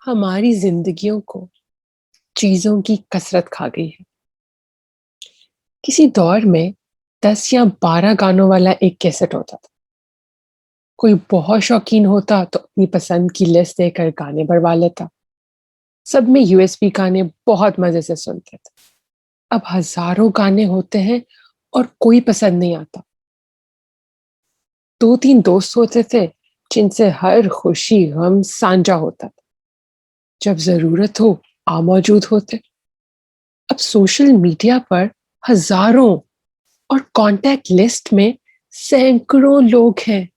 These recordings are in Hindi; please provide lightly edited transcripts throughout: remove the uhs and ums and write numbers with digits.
हमारी जिंदगियों को चीजों की कसरत खा गई है। किसी दौर में 10 या 12 गानों वाला एक कैसेट होता था। कोई बहुत शौकीन होता तो अपनी पसंद की लिस्ट देकर गाने बढ़वा लेता। सब में यूएसबी गाने बहुत मजे से सुनते थे। अब हजारों गाने होते हैं और कोई पसंद नहीं आता। दो तीन दोस्त होते थे जिनसे हर खुशी गम साझा होता था। जब जरूरत हो आ मौजूद होते। अब सोशल मीडिया पर हजारों और कांटेक्ट लिस्ट में सैकड़ों लोग हैं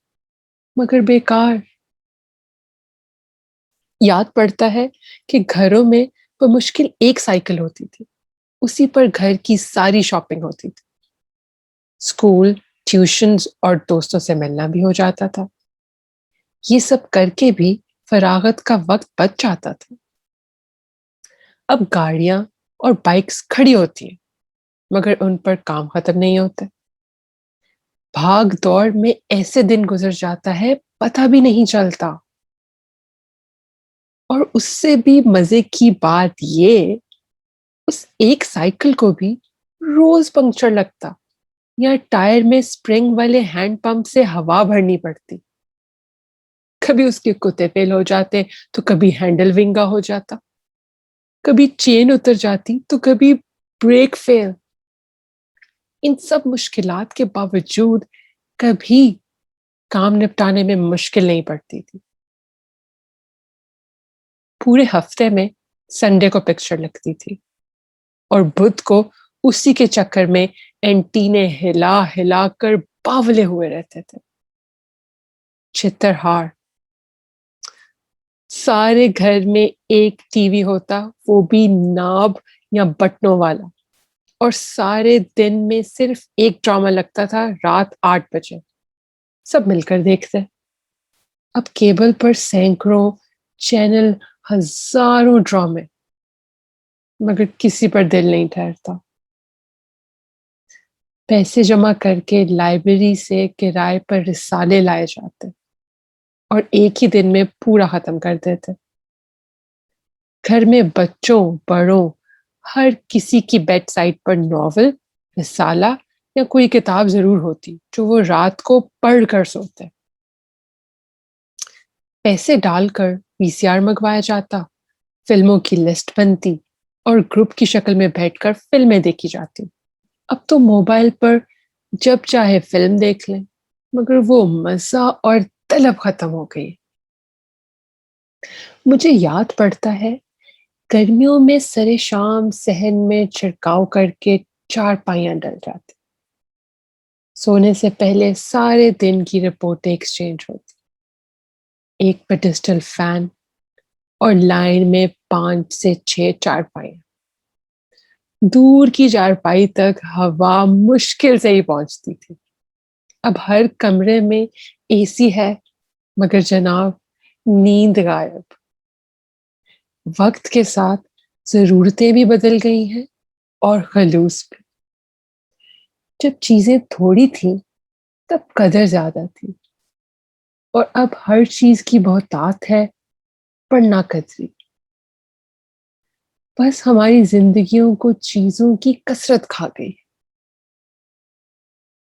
मगर बेकार। याद पड़ता है कि घरों में मुश्किल एक साइकिल होती थी। उसी पर घर की सारी शॉपिंग होती थी। स्कूल, ट्यूशन्स और दोस्तों से मिलना भी हो जाता था। ये सब करके भी फरागत का वक्त बच जाता था। अब गाड़ियां और बाइक्स खड़ी होती हैं मगर उन पर काम खत्म नहीं होता। भाग दौड़ में ऐसे दिन गुजर जाता है पता भी नहीं चलता। और उससे भी मजे की बात ये, उस एक साइकिल को भी रोज पंक्चर लगता या टायर में स्प्रिंग वाले हैंड पंप से हवा भरनी पड़ती। कभी उसके कुत्ते फेल हो जाते तो कभी हैंडल विंगा हो जाता। कभी चेन उतर जाती तो कभी ब्रेक फेल। इन सब मुश्किलात के बावजूद कभी काम निपटाने में मुश्किल नहीं पड़ती थी। पूरे हफ्ते में संडे को पिक्चर लगती थी और बुध को उसी के चक्कर में एंटीने हिला हिला कर बावले हुए रहते थे। चित्रहार। सारे घर में एक टीवी होता, वो भी नाब या बटनों वाला। और सारे दिन में सिर्फ एक ड्रामा लगता था रात 8 बजे। सब मिलकर देखते। अब केबल पर सैकड़ों चैनल, हजारों ड्रामे, मगर किसी पर दिल नहीं ठहरता। पैसे जमा करके लाइब्रेरी से किराए पर रिसाले लाए जाते और एक ही दिन में पूरा खत्म कर देते। घर में बच्चों बड़ों हर किसी की बेड साइड पर नॉवल, रिसाला या कोई किताब जरूर होती जो वो रात को पढ़ कर सोते। पैसे डालकर वीसीआर मंगवाया जाता, फिल्मों की लिस्ट बनती और ग्रुप की शक्ल में बैठकर फिल्में देखी जाती। अब तो मोबाइल पर जब चाहे फिल्म देख लें, मगर वो मजा और तलब खत्म हो गई। मुझे याद पड़ता है गर्मियों में सरे शाम सहन में छिड़काव करके चारपाइयां डल जाती। सोने से पहले सारे दिन की रिपोर्टें एक्सचेंज होती। एक पेडिस्टल फैन और लाइन में 5 से 6 चारपाइयां। दूर की चारपाई तक हवा मुश्किल से ही पहुंचती थी। अब हर कमरे में एसी है मगर जनाब नींद गायब। वक्त के साथ जरूरतें भी बदल गई हैं और खलूस भी। जब चीजें थोड़ी थी तब कदर ज्यादा थी और अब हर चीज की बहुतात है पर ना कदरी। बस हमारी जिंदगियों को चीजों की कसरत खा गई।